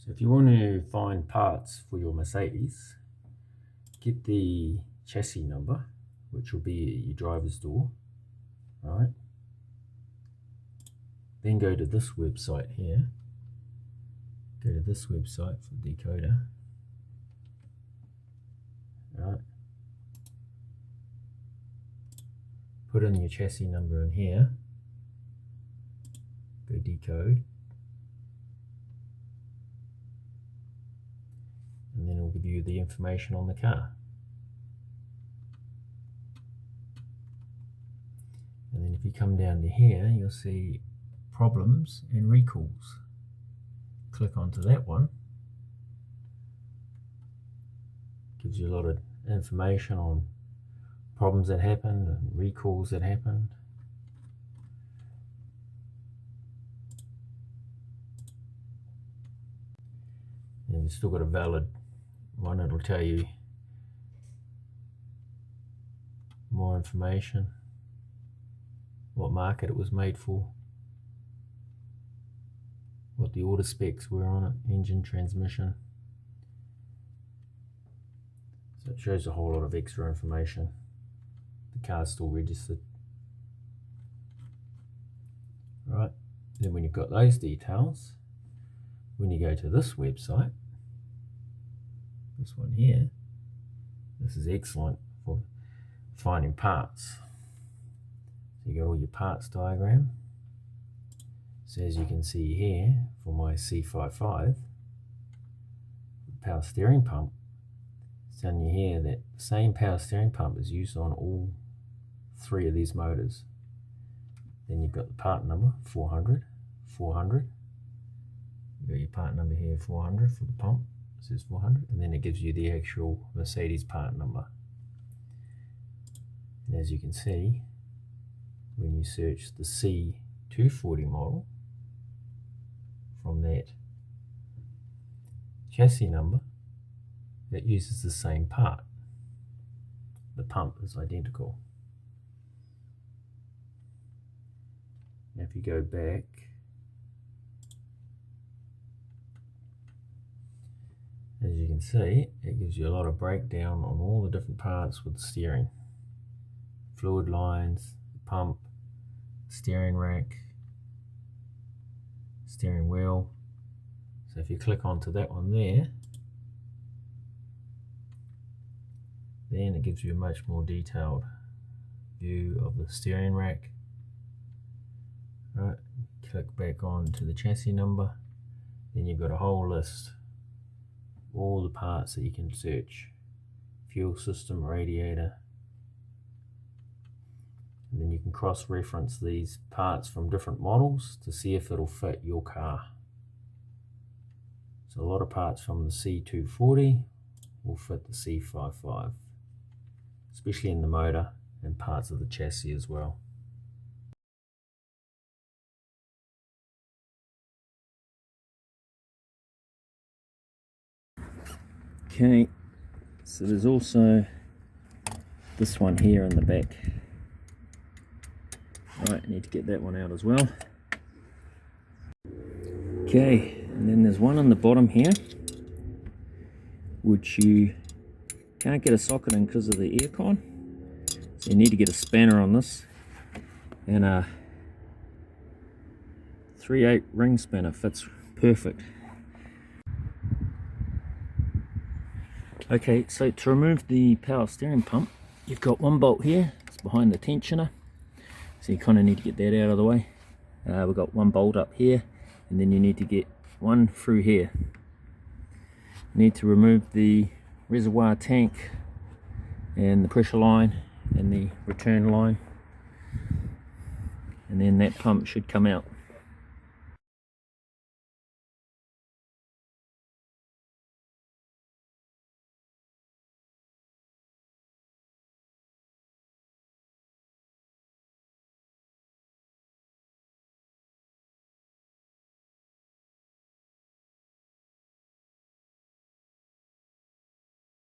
So if you want to find parts for your Mercedes, get the chassis number, which will be at your driver's door, right? Then go to this website here. Go to this website for decoder. Right. Put in your chassis number in here. Go decode. And then it will give you the information on the car. And then if you come down to here, you'll see problems and recalls. Click onto that one. Gives you a lot of information on problems that happened and recalls that happened. And you've still got a valid one. It'll tell you more information, what market it was made for, what the order specs were on it, engine, transmission. So it shows a whole lot of extra information. The car's still registered. Right, then when you've got those details, when you go to this website, this one here, this is excellent for finding parts. So you got all your parts diagram. So as you can see here, for my C55 power steering pump, it's telling you here that the same power steering pump is used on all three of these motors. Then you've got the part number 400, 400. You've got your part number here 400 for the pump. It says 400, and then it gives you the actual Mercedes part number. And as you can see, when you search the C240 model, from that chassis number, it uses the same part. The pump is identical. Now if you go back, as you can see, it gives you a lot of breakdown on all the different parts with the steering. Fluid lines, pump, steering rack, steering wheel. So if you click onto that one there, then it gives you a much more detailed view of the steering rack. Right, click back on to the chassis number, then you've got a whole list, all the parts that you can search. Fuel system, radiator, and then you can cross-reference these parts from different models to see if it'll fit your car. So a lot of parts from the C240 will fit the C55, especially in the motor and parts of the chassis as well. Okay, so there's also this one here in the back. Right, I need to get that one out as well. Okay, and then there's one on the bottom here, which you can't get a socket in because of the aircon. So you need to get a spanner on this, and a 3/8 ring spanner fits perfect. Okay, so to remove the power steering pump, you've got one bolt here, it's behind the tensioner, so you kind of need to get that out of the way. We've got one bolt up here, and then you need to get one through here. You need to remove the reservoir tank and the pressure line and the return line, and then that pump should come out.